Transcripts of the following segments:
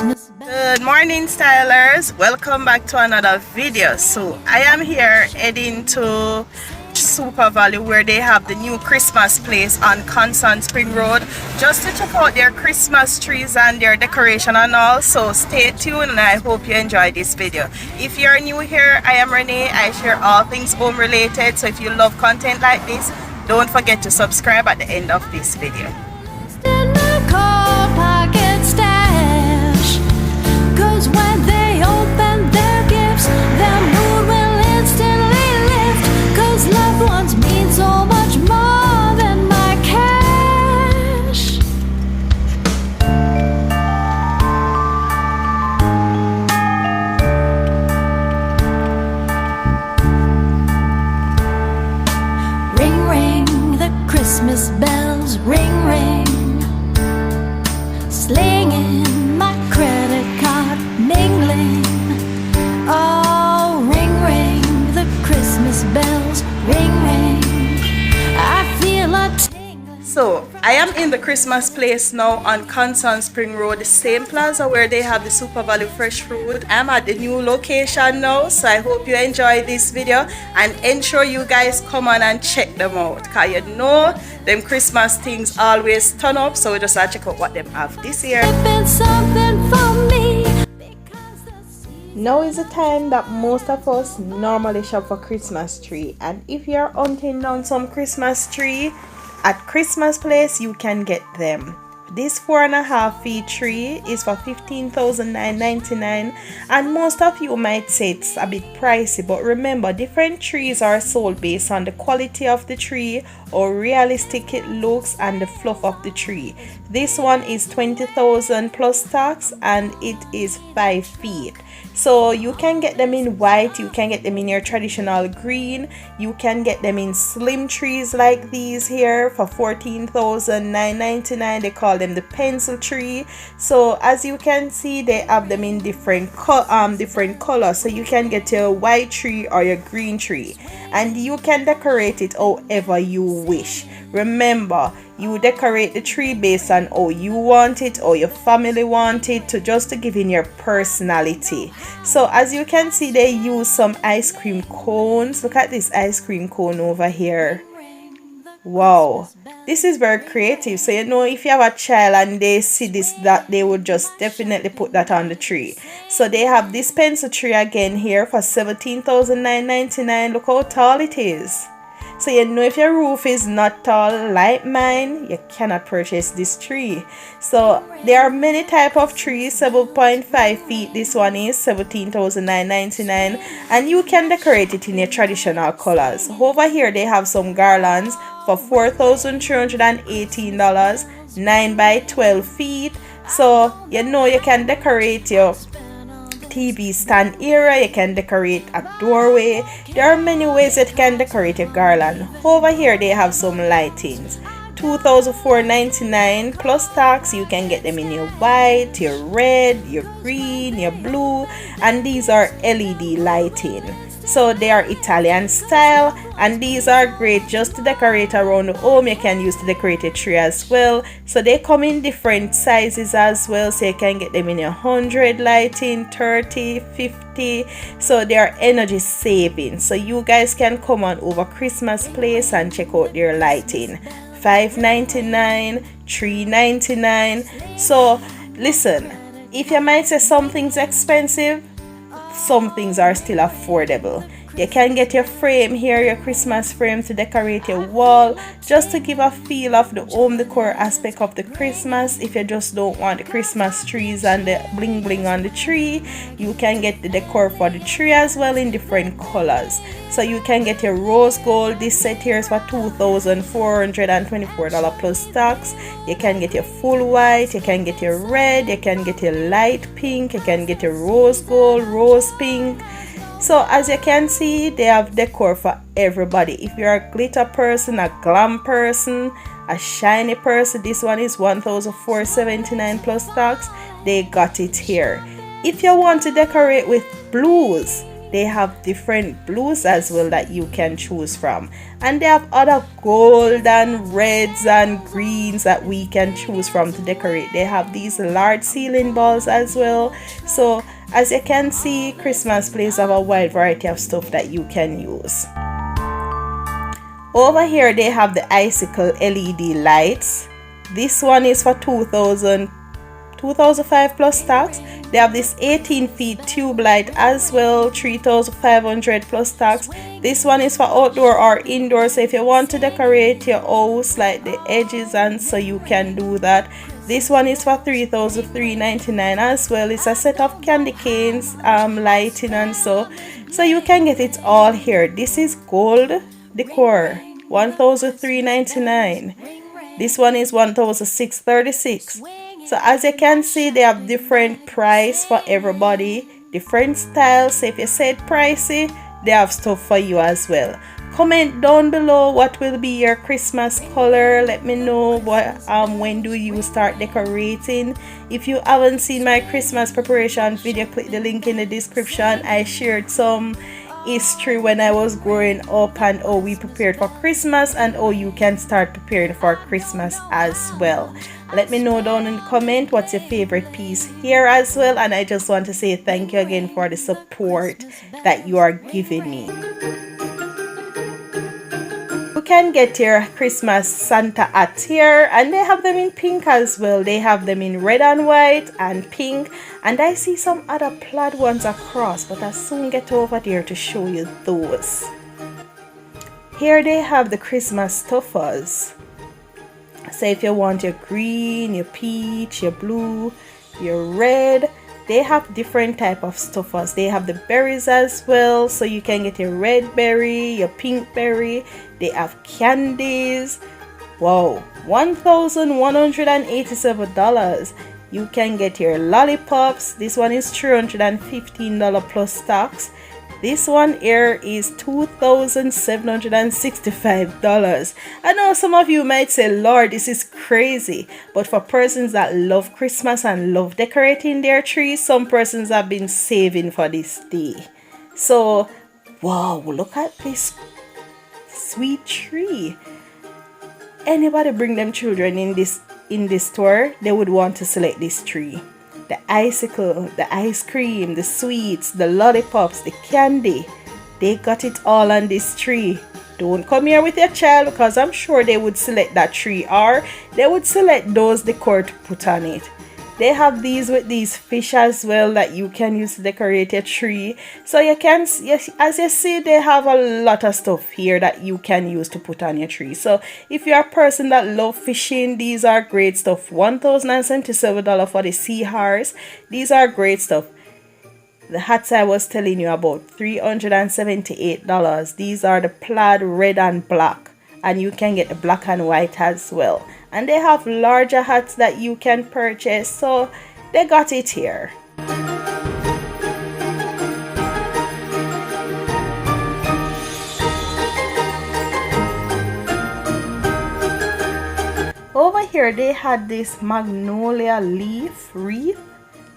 Good morning, stylers. Welcome back to another video. So I am here heading to Super Value where they have the new Christmas place on Constant Spring Road just to check out their Christmas trees and their decoration and all. So stay tuned and I hope you enjoy this video. If you're new here, I am Renee. I share all things home related, so if you love content like this, don't forget to subscribe at the end of this video. When they open their gifts, their mood will instantly lift. 'Cause loved ones mean so much more than my cash. Ring, ring, the Christmas bells, ring, ring. Slinging my credit card, mingling. Oh, ring, ring, the Christmas bells, ring, ring. I feel a tingling. So I am in the Christmas place now on Constant Spring Road, the same plaza where they have the Super Value fresh fruit. I'm at the new location now, so I hope you enjoy this video and ensure you guys come on and check them out, because you know them Christmas things always turn up, so we just have to check out what them have this year. Now is the time that most of us normally shop for Christmas tree, and if you're hunting down some Christmas tree at Christmas place, you can get them. This 4.5 feet tree is for $15,999, and most of you might say it's a bit pricey, but remember, different trees are sold based on the quality of the tree, or realistic it looks, and the fluff of the tree. This one is $20,000 plus tax, and it is 5 feet. So you can get them in white, you can get them in your traditional green, you can get them in slim trees like these here for $14,999. They call them the pencil tree. So as you can see, they have them in different colors, so you can get your white tree or your green tree, and you can decorate it however you wish. Remember, you decorate the tree based on how you want it or your family want it, to just to give in your personality. So as you can see, they use some ice cream cones. Look at this ice cream cone over here. Wow, this is very creative. So you know, if you have a child and they see this, that they would just definitely put that on the tree. So they have this pencil tree again here for $17,999. Look how tall it is. So you know, if your roof is not tall like mine, you cannot purchase this tree. So there are many type of trees. 7.5 feet, this one is $17,999, and you can decorate it in your traditional colors. Over here they have some garlands for $4,318, 9 by 12 feet. So you know, you can decorate your TV stand area, you can decorate a doorway. There are many ways that you can decorate a garland. Over here they have some lightings, $2,499 plus tax. You can get them in your white, your red, your green, your blue, and these are LED lighting. So they are Italian style, and these are great just to decorate around the home. You can use to decorate a tree as well. So they come in different sizes as well, so you can get them in your 100 lighting, 30, 50. So they are energy saving, so you guys can come on over Christmas place and check out their lighting. $5.99, $3.99. So listen, if you might say something's expensive, some things are still affordable. You can get your frame here, your Christmas frame, to decorate your wall, just to give a feel of the home decor aspect of the Christmas. If you just don't want the Christmas trees and the bling bling on the tree, you can get the decor for the tree as well in different colors. So you can get your rose gold. This set here is for $2,424 plus tax. You can get your full white, you can get your red, you can get your light pink, you can get your rose gold, rose pink. So as you can see, they have decor for everybody. If you're a glitter person, a glam person, a shiny person, this one is $1,479 plus tax. They got it here. If you want to decorate with blues, They have different blues as well that you can choose from, and they have other gold and reds and greens that we can choose from to decorate. They have these large ceiling balls as well. So as you can see, Christmas plays have a wide variety of stuff that you can use. Over here they have the icicle LED lights. This one is for 2005 plus tax. They have this 18 feet tube light as well, 3,500 plus tax. This one is for outdoor or indoor, so if you want to decorate your house like the edges and so, you can do that. This one is for 3,399 as well. It's a set of candy canes, lighting and so you can get it all here. This is gold decor, 1,399. This one is 1,636. So as you can see, they have different price for everybody, different styles. So if you said pricey, they have stuff for you as well. Comment down below what will be your Christmas color. Let me know what when do you start decorating. If you haven't seen my Christmas preparation video, click the link in the description. I shared some history when I was growing up and how we prepared for Christmas and how you can start preparing for Christmas as well. Let me know down in the comment what's your favorite piece here as well, and I just want to say thank you again for the support that you are giving me. You can get your Christmas Santa hats here, and they have them in pink as well. They have them in red and white and pink, and I see some other plaid ones across, but I'll soon get over there to show you those. Here they have the Christmas stuffers. So if you want your green, your peach, your blue, your red, they have different type of stuffers. They have the berries as well, so you can get your red berry, your pink berry. They have candies. Wow, $1,187. You can get your lollipops. This one is $315 plus tax. This one here is $2,765. I know some of you might say, Lord, this is crazy. But for persons that love Christmas and love decorating their trees, some persons have been saving for this day. So, wow, look at this sweet tree. Anybody bring them children in this store, they would want to select this tree. The icicle, the ice cream, the sweets, the lollipops, the candy. They got it all on this tree. Don't come here with your child, because I'm sure they would select that tree, or they would select those decor to put on it. They have these with these fish as well that you can use to decorate your tree. So you can, yes, as you see, they have a lot of stuff here that you can use to put on your tree. So if you're a person that love fishing, these are great stuff. $1,077 for the sea horse. These are great stuff. The hats I was telling you about, $378. These are the plaid red and black, and you can get the black and white as well. And they have larger hats that you can purchase, so they got it here. Over here they had this magnolia leaf wreath,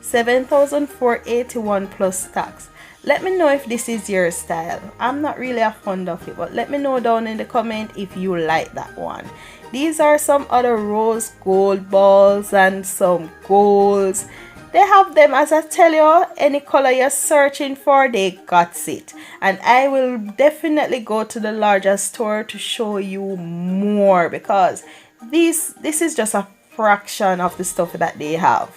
$7,481 plus tax. Let me know if this is your style. I'm not really a fond of it, but let me know down in the comment if you like that one. These are some other rose gold balls and some golds. They have them, as I tell you, any color you're searching for, they got it. And I will definitely go to the larger store to show you more, because this is just a fraction of the stuff that they have.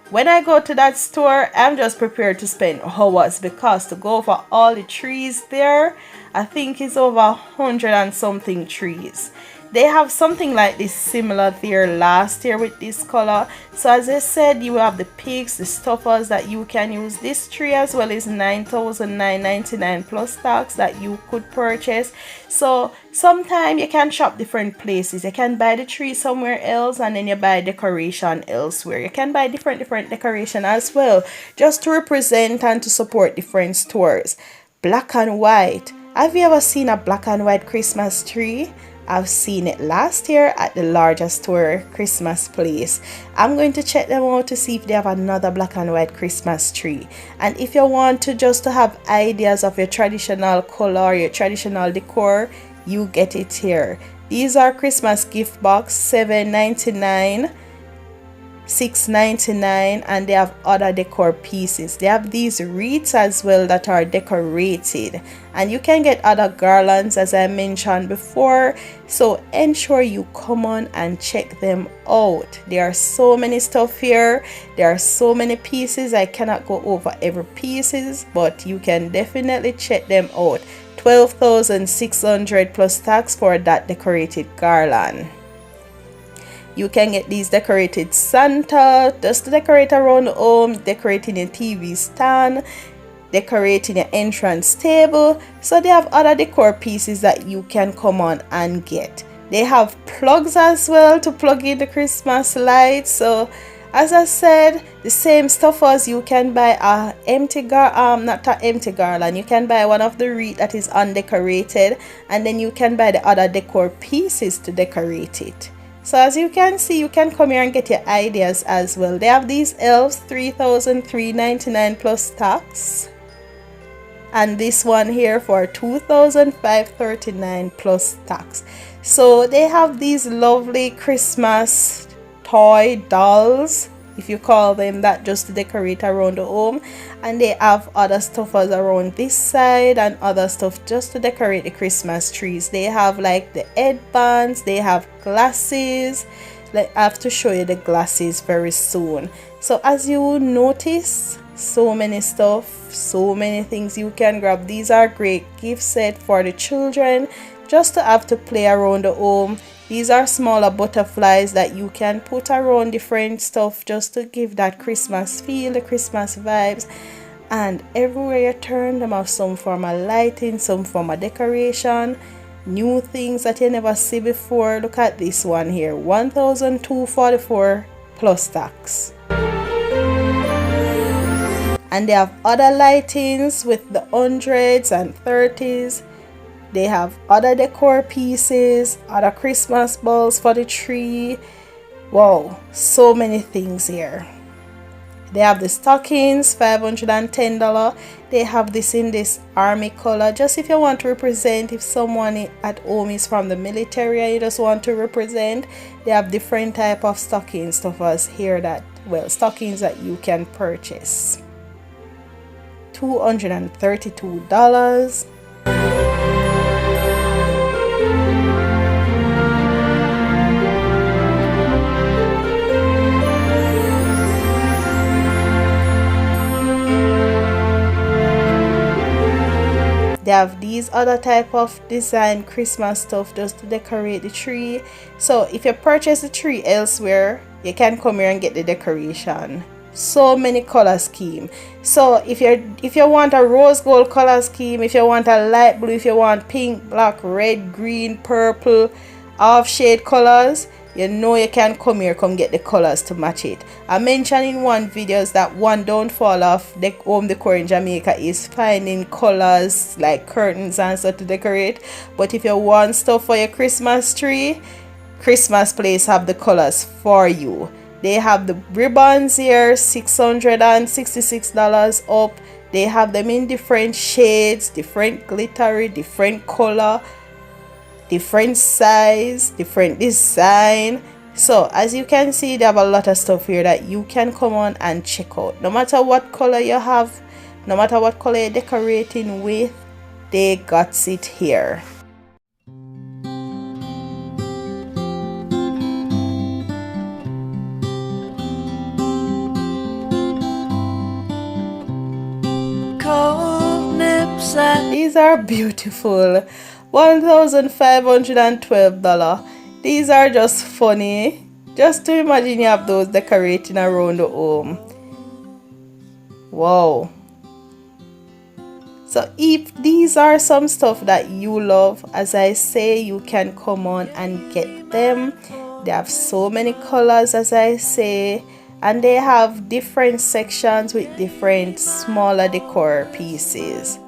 When I go to that store, I'm just prepared to spend hours, because to go for all the trees there, I think it's over 100 and something trees. They have something like this similar there last year with this color. So as I said, you have the pigs, the stuffers that you can use. This tree as well is $9,999 plus tax that you could purchase. So sometimes you can shop different places. You can buy the tree somewhere else, and then you buy decoration elsewhere. You can buy different decoration as well, just to represent and to support different stores. Black and white. Have you ever seen a black and white Christmas tree? I've seen it last year at the larger store Christmas place. I'm going to check them out to see if they have another black and white Christmas tree. And if you want to just to have ideas of your traditional color, your traditional decor, you get it here. These are Christmas gift box, $7.99, $6.99, and they have other decor pieces. They have these wreaths as well that are decorated, and you can get other garlands as I mentioned before, so ensure you come on and check them out. There are so many stuff here, there are so many pieces. I cannot go over every pieces, but you can definitely check them out. 12,600 plus tax for that decorated garland. You can get these decorated Santa, just to decorate around the home, decorating your TV stand, decorating your entrance table. So they have other decor pieces that you can come on and get. They have plugs as well to plug in the Christmas lights. So as I said, the same stuff as you can buy a empty not an empty garland. You can buy one of the wreath that is undecorated, and then you can buy the other decor pieces to decorate it. So as you can see, you can come here and get your ideas as well. They have these elves, $3,399 plus tax. And this one here for $2,539 plus tax. So they have these lovely Christmas toy dolls, if you call them that, just to decorate around the home. And they have other stuff as around this side and other stuff just to decorate the Christmas trees. They have like the headbands, they have glasses. I have to show you the glasses very soon. So as you notice, so many stuff, so many things you can grab. These are great gift set for the children just to have to play around the home. These are smaller butterflies that you can put around different stuff just to give that Christmas feel, the Christmas vibes. And everywhere you turn, them have some form of lighting, some form of decoration, new things that you never see before. Look at this one here, $1,244 plus tax. And they have other lightings with the hundreds and 30s. They have other decor pieces, other Christmas balls for the tree. Wow, so many things here. They have the stockings, $510. They have this in this army color, just if you want to represent, if someone at home is from the military and you just want to represent. They have different type of stocking stuffers here that, well, stockings that you can purchase. $232. They have these other type of design Christmas stuff just to decorate the tree. So if you purchase the tree elsewhere, you can come here and get the decoration. So many color scheme. So if you want a rose gold color scheme, if you want a light blue, if you want pink, black, red, green, purple, off shade colors, you know you can come here, come get the colors to match it. I mentioned in one videos that one don't fall off the home decor in Jamaica is finding colors like curtains and stuff to decorate. But if you want stuff for your Christmas tree, Christmas place have the colors for you. They have the ribbons here, $666 up. They have them in different shades, different glittery, different color, different size, different design. So as you can see, they have a lot of stuff here that you can come on and check out. No matter what color you have, no matter what color you're decorating with, they got it here. These are beautiful. $1,512. These are just funny. Just to imagine you have those decorating around the home. Wow. So if these are some stuff that you love, as I say, you can come on and get them. They have so many colors, as I say, and they have different sections with different smaller decor pieces.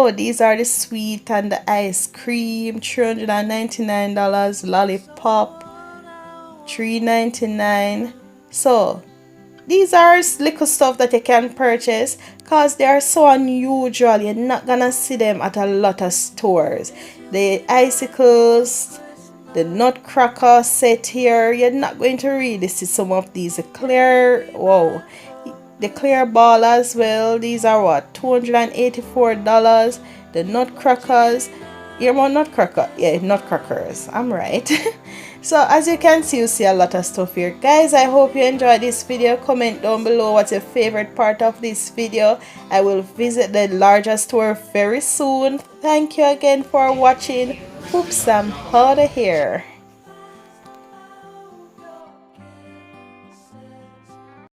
Oh, these are the sweet and the ice cream. $399. Lollipop, $3.99. So these are little stuff that you can purchase because they are so unusual. You're not gonna see them at a lot of stores. The icicles, the nutcracker set here, you're not going to really see some of these. The clear, wow, the clear ball as well. These are what, $284. The nutcrackers, you're more nutcracker, yeah, nutcrackers, I'm right. So as you can see, you see a lot of stuff here. Guys, I hope you enjoyed this video. Comment down below what's your favorite part of this video. I will visit the larger store very soon. Thank you again for watching. Oops, I'm out of here.